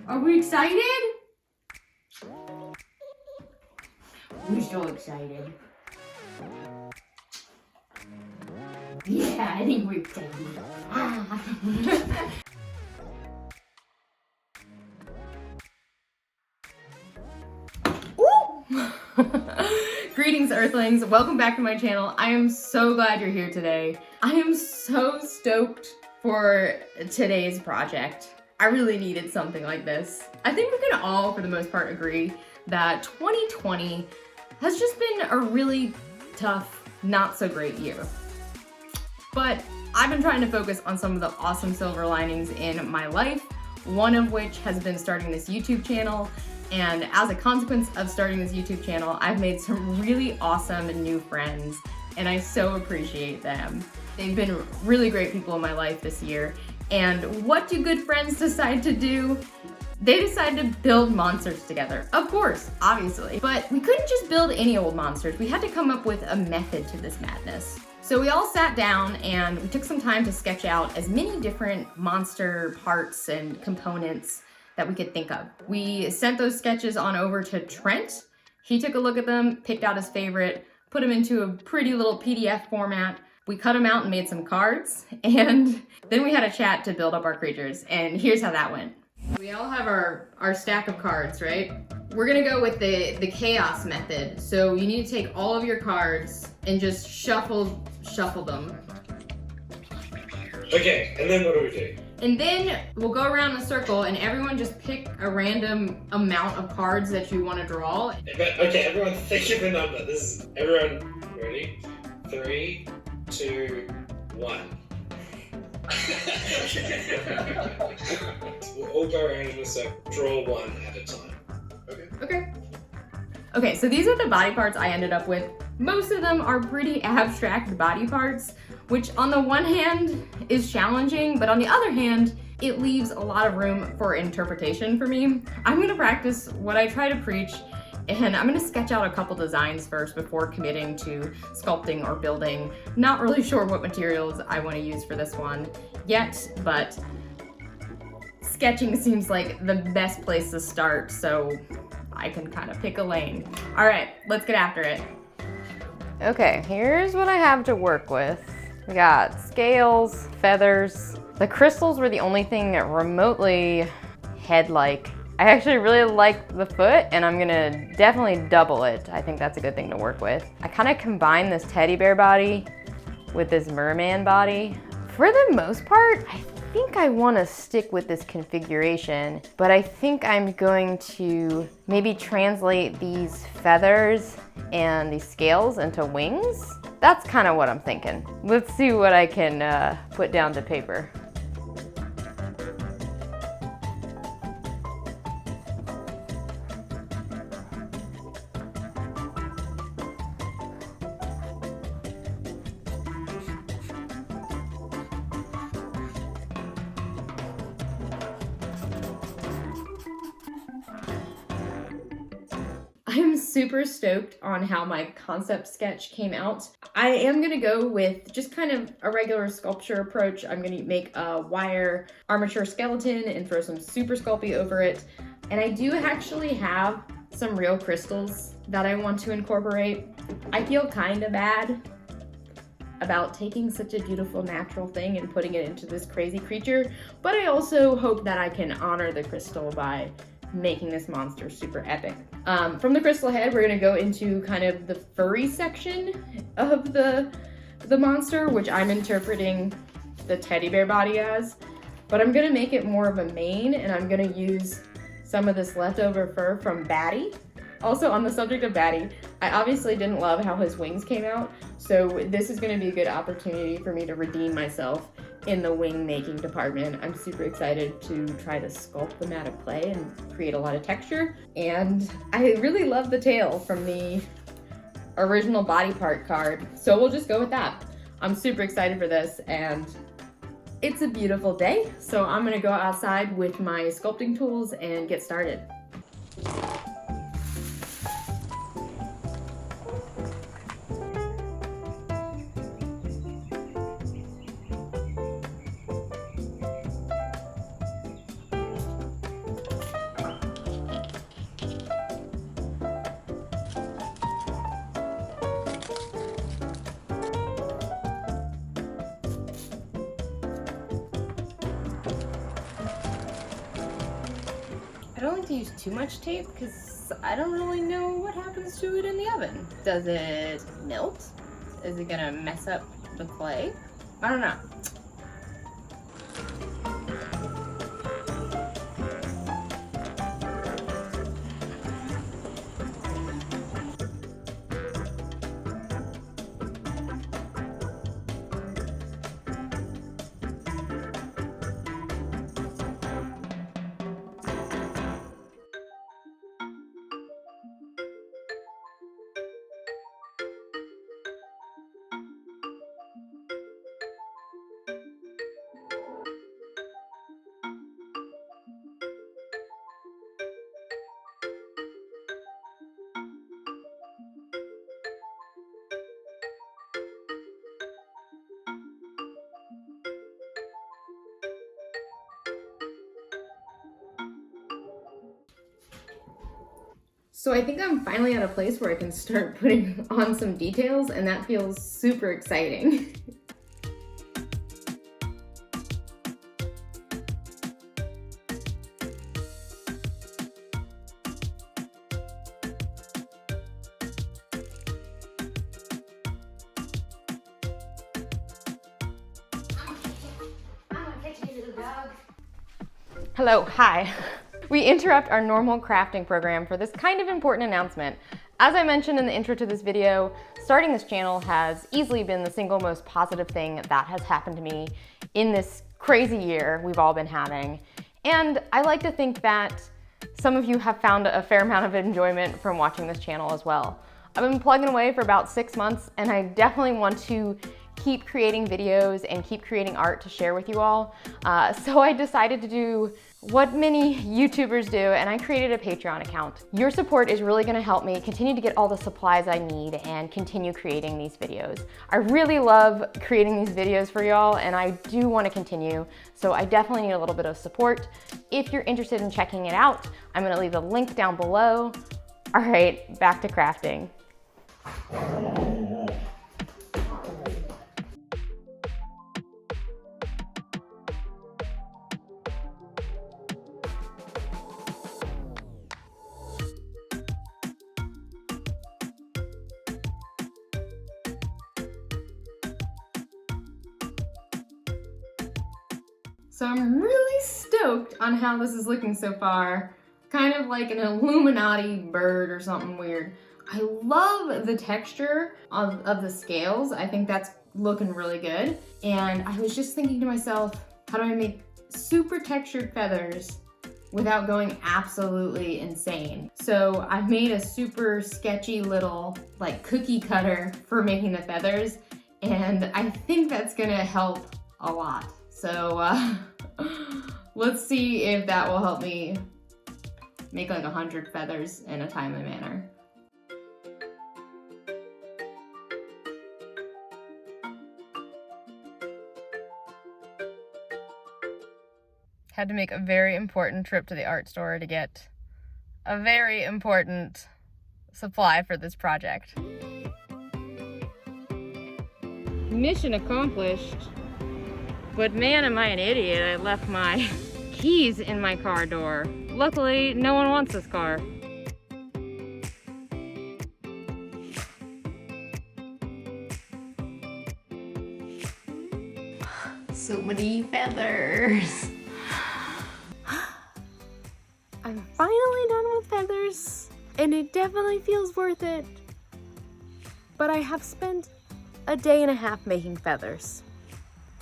Are we excited? We're so excited. Yeah, I think we're excited. Ah. Greetings, Earthlings. Welcome back to my channel. I am so glad you're here today. I am so stoked for today's project. I really needed something like this. I think we can all, for the most part, agree that 2020 has just been a really tough, not so great year. But I've been trying to focus on some of the awesome silver linings in my life, one of which has been starting this YouTube channel. And as a consequence of starting this YouTube channel, I've made some really awesome new friends, and I so appreciate them. They've been really great people in my life this year. And what do good friends decide to do? They decide to build monsters together. Of course, obviously. But we couldn't just build any old monsters. We had to come up with a method to this madness. So we all sat down and we took some time to sketch out as many different monster parts and components that we could think of. We sent those sketches on over to Trent. He took a look at them, picked out his favorite, put them into a pretty little PDF format. We cut them out and made some cards, and then we had a chat to build up our creatures, and here's how that went. We all have our stack of cards, right? We're gonna go with the chaos method. So you need to take all of your cards and just shuffle them. Okay, and then what do we do? And then we'll go around in a circle and everyone just pick a random amount of cards that you want to draw. But, okay, everyone think of a number. Everyone ready? 3, 2, 1. We'll all go around in a circle, draw one at a time. Okay, so these are the body parts I ended up with. Most of them are pretty abstract body parts, which on the one hand is challenging, but on the other hand, it leaves a lot of room for interpretation for me. I'm gonna practice what I try to preach, and I'm gonna sketch out a couple designs first before committing to sculpting or building. Not really sure what materials I wanna use for this one yet, but sketching seems like the best place to start, so I can kind of pick a lane. All right, let's get after it. Okay, here's what I have to work with. We got scales, feathers. The crystals were the only thing remotely head-like. I actually really like the foot, and I'm gonna definitely double it. I think that's a good thing to work with. I kind of combined this teddy bear body with this merman body. For the most part, I think I want to stick with this configuration, but I think I'm going to maybe translate these feathers and these scales into wings. That's kind of what I'm thinking. Let's see what I can put down to paper. I'm super stoked on how my concept sketch came out. I am gonna go with just kind of a regular sculpture approach. I'm gonna make a wire armature skeleton and throw some super sculpey over it. And I do actually have some real crystals that I want to incorporate. I feel kind of bad about taking such a beautiful natural thing and putting it into this crazy creature, but I also hope that I can honor the crystal by making this monster super epic. From the crystal head, we're gonna go into kind of the furry section of the monster, which I'm interpreting the teddy bear body as, but I'm gonna make it more of a mane, and I'm gonna use some of this leftover fur from Batty. Also, on the subject of Batty, I obviously didn't love how his wings came out, so this is gonna be a good opportunity for me to redeem myself in the wing making department. I'm super excited to try to sculpt them out of clay and create a lot of texture. And I really love the tail from the original body part card, so we'll just go with that. I'm super excited for this, and it's a beautiful day, so I'm gonna go outside with my sculpting tools and get started. don't like to use too much tape because I don't really know what happens to it in the oven. Does it melt? Is it gonna mess up the clay? I don't know. So I think I'm finally at a place where I can start putting on some details, and that feels super exciting. Hello, hi. We interrupt our normal crafting program for this kind of important announcement. As I mentioned in the intro to this video, starting this channel has easily been the single most positive thing that has happened to me in this crazy year we've all been having. And I like to think that some of you have found a fair amount of enjoyment from watching this channel as well. I've been plugging away for about 6 months, and I definitely want to keep creating videos and keep creating art to share with you all. So I decided to do what many YouTubers do, and I created a Patreon account. Your support is really gonna help me continue to get all the supplies I need and continue creating these videos. I really love creating these videos for y'all, and I do wanna continue, so I definitely need a little bit of support. If you're interested in checking it out, I'm gonna leave the link down below. All right, back to crafting. So I'm really stoked on how this is looking so far. Kind of like an Illuminati bird or something weird. I love the texture of the scales. I think that's looking really good. And I was just thinking to myself, how do I make super textured feathers without going absolutely insane? So I've made a super sketchy little like cookie cutter for making the feathers, and I think that's gonna help a lot. So let's see if that will help me make like 100 feathers in a timely manner. Had to make a very important trip to the art store to get a very important supply for this project. Mission accomplished. But man, am I an idiot. I left my keys in my car door. Luckily, no one wants this car. So many feathers. I'm finally done with feathers, and it definitely feels worth it. But I have spent a day and a half making feathers.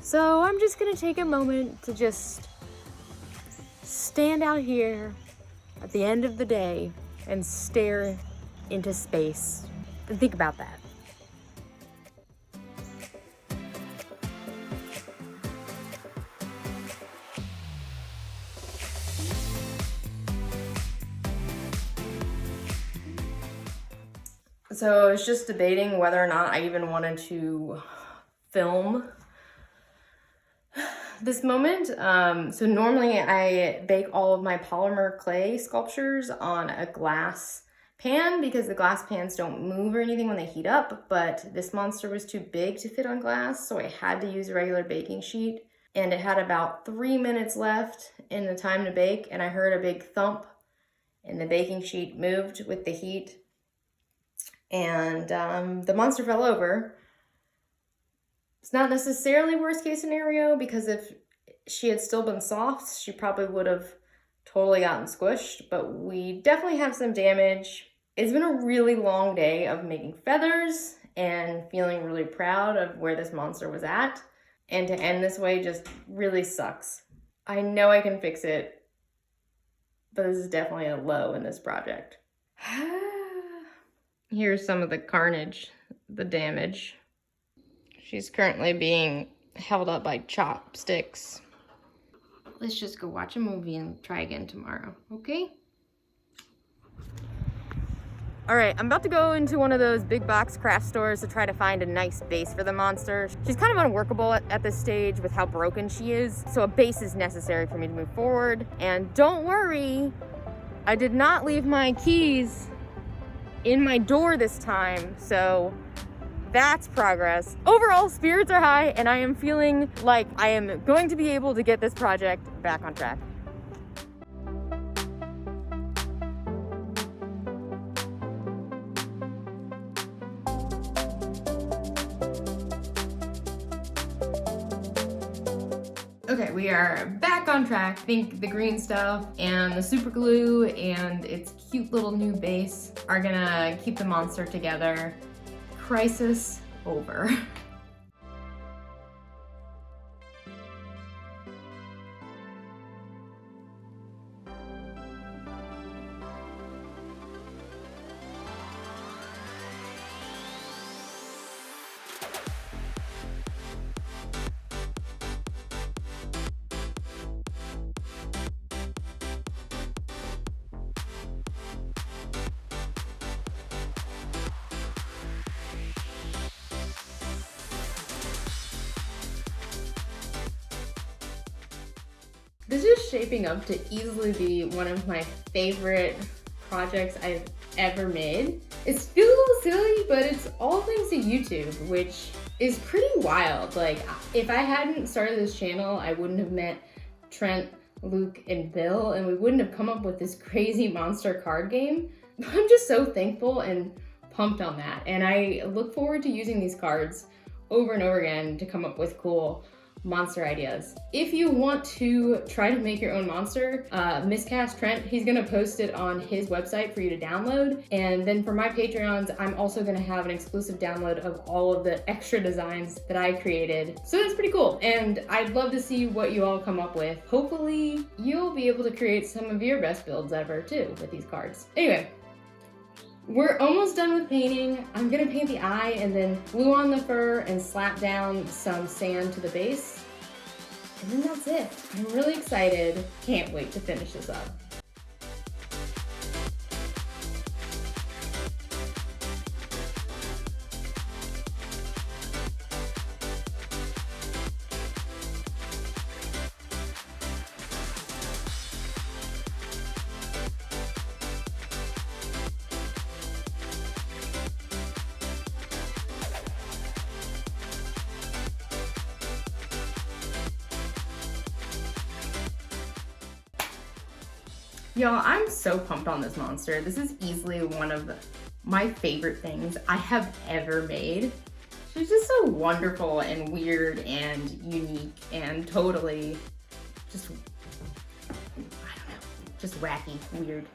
So I'm just gonna take a moment to just stand out here at the end of the day and stare into space and think about that. So I was just debating whether or not I even wanted to film this moment. So normally I bake all of my polymer clay sculptures on a glass pan because the glass pans don't move or anything when they heat up, but this monster was too big to fit on glass, so I had to use a regular baking sheet, and it had about 3 minutes left in the time to bake, and I heard a big thump and the baking sheet moved with the heat, and the monster fell over. It's not necessarily worst case scenario, because if she had still been soft, she probably would have totally gotten squished, but we definitely have some damage. It's been a really long day of making feathers and feeling really proud of where this monster was at. And to end this way just really sucks. I know I can fix it, but this is definitely a low in this project. Here's some of the carnage, the damage. She's currently being held up by chopsticks. Let's just go watch a movie and try again tomorrow, okay? All right, I'm about to go into one of those big box craft stores to try to find a nice base for the monster. She's kind of unworkable at this stage with how broken she is, so a base is necessary for me to move forward. And don't worry, I did not leave my keys in my door this time, so that's progress. Overall, spirits are high, and I am feeling like I am going to be able to get this project back on track. Okay, we are back on track. I think the green stuff and the super glue and its cute little new base are gonna keep the monster together. Crisis over. This is shaping up to easily be one of my favorite projects I've ever made. It's still a little silly, but it's all thanks to YouTube, which is pretty wild. Like, if I hadn't started this channel, I wouldn't have met Trent, Luke, and Bill, and we wouldn't have come up with this crazy monster card game. I'm just so thankful and pumped on that. And I look forward to using these cards over and over again to come up with cool monster ideas. If you want to try to make your own monster, Miscast Trent, he's gonna post it on his website for you to download. And then for my Patreons, I'm also gonna have an exclusive download of all of the extra designs that I created. So that's pretty cool. And I'd love to see what you all come up with. Hopefully you'll be able to create some of your best builds ever too with these cards. Anyway, we're almost done with painting. I'm gonna paint the eye and then glue on the fur and slap down some sand to the base. And then that's it. I'm really excited. Can't wait to finish this up. Y'all, I'm so pumped on this monster. This is easily one of my favorite things I have ever made. She's just so wonderful and weird and unique and totally just, I don't know, just wacky, weird.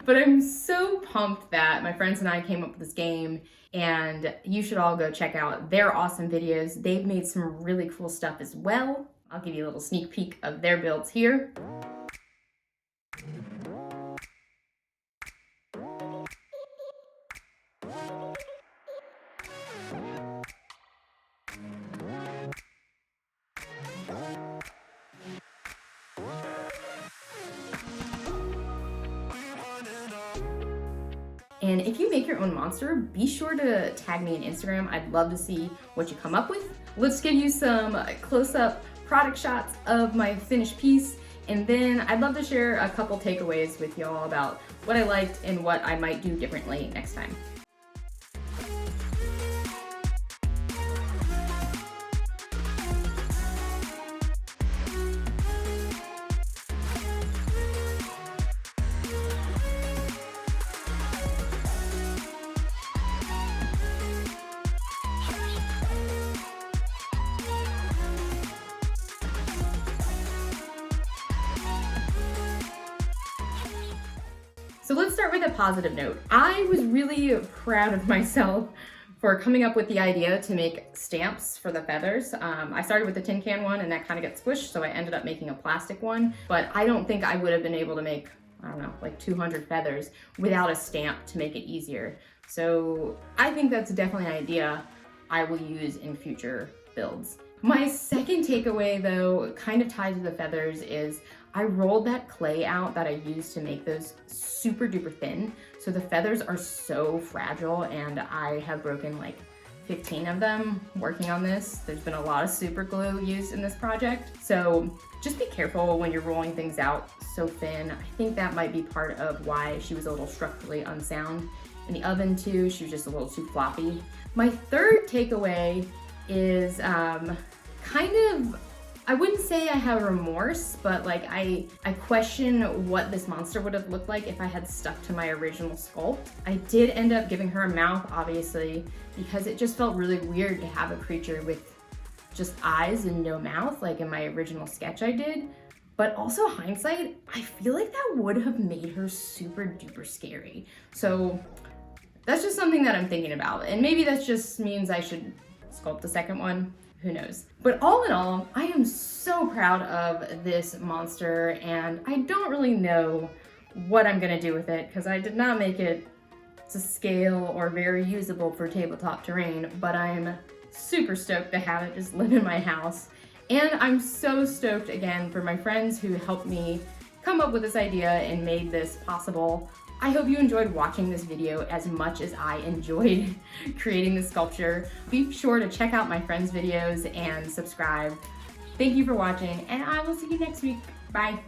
But I'm so pumped that my friends and I came up with this game, and you should all go check out their awesome videos. They've made some really cool stuff as well. I'll give you a little sneak peek of their builds here. And if you make your own monster, be sure to tag me on Instagram. I'd love to see what you come up with. Let's give you some close-up product shots of my finished piece. And then I'd love to share a couple takeaways with y'all about what I liked and what I might do differently next time. So let's start with a positive note. I was really proud of myself for coming up with the idea to make stamps for the feathers. I started with the tin can one and that kind of got squished, so I ended up making a plastic one, but I don't think I would have been able to make, I don't know, like 200 feathers without a stamp to make it easier. So I think that's definitely an idea I will use in future builds. My second takeaway though, kind of tied to the feathers, is I rolled that clay out that I used to make those super duper thin. So the feathers are so fragile and I have broken like 15 of them working on this. There's been a lot of super glue used in this project. So just be careful when you're rolling things out so thin. I think that might be part of why she was a little structurally unsound. In the oven too, she was just a little too floppy. My third takeaway is kind of, I wouldn't say I have remorse, but like I question what this monster would have looked like if I had stuck to my original sculpt. I did end up giving her a mouth, obviously, because it just felt really weird to have a creature with just eyes and no mouth, like in my original sketch I did. But also hindsight, I feel like that would have made her super duper scary. So that's just something that I'm thinking about. And maybe that just means I should sculpt the second one. Who knows? But all in all, I am so proud of this monster and I don't really know what I'm gonna do with it because I did not make it to scale or very usable for tabletop terrain, but I'm super stoked to have it just live in my house. And I'm so stoked again for my friends who helped me come up with this idea and made this possible. I hope you enjoyed watching this video as much as I enjoyed creating this sculpture. Be sure to check out my friends' videos and subscribe. Thank you for watching, and I will see you next week. Bye.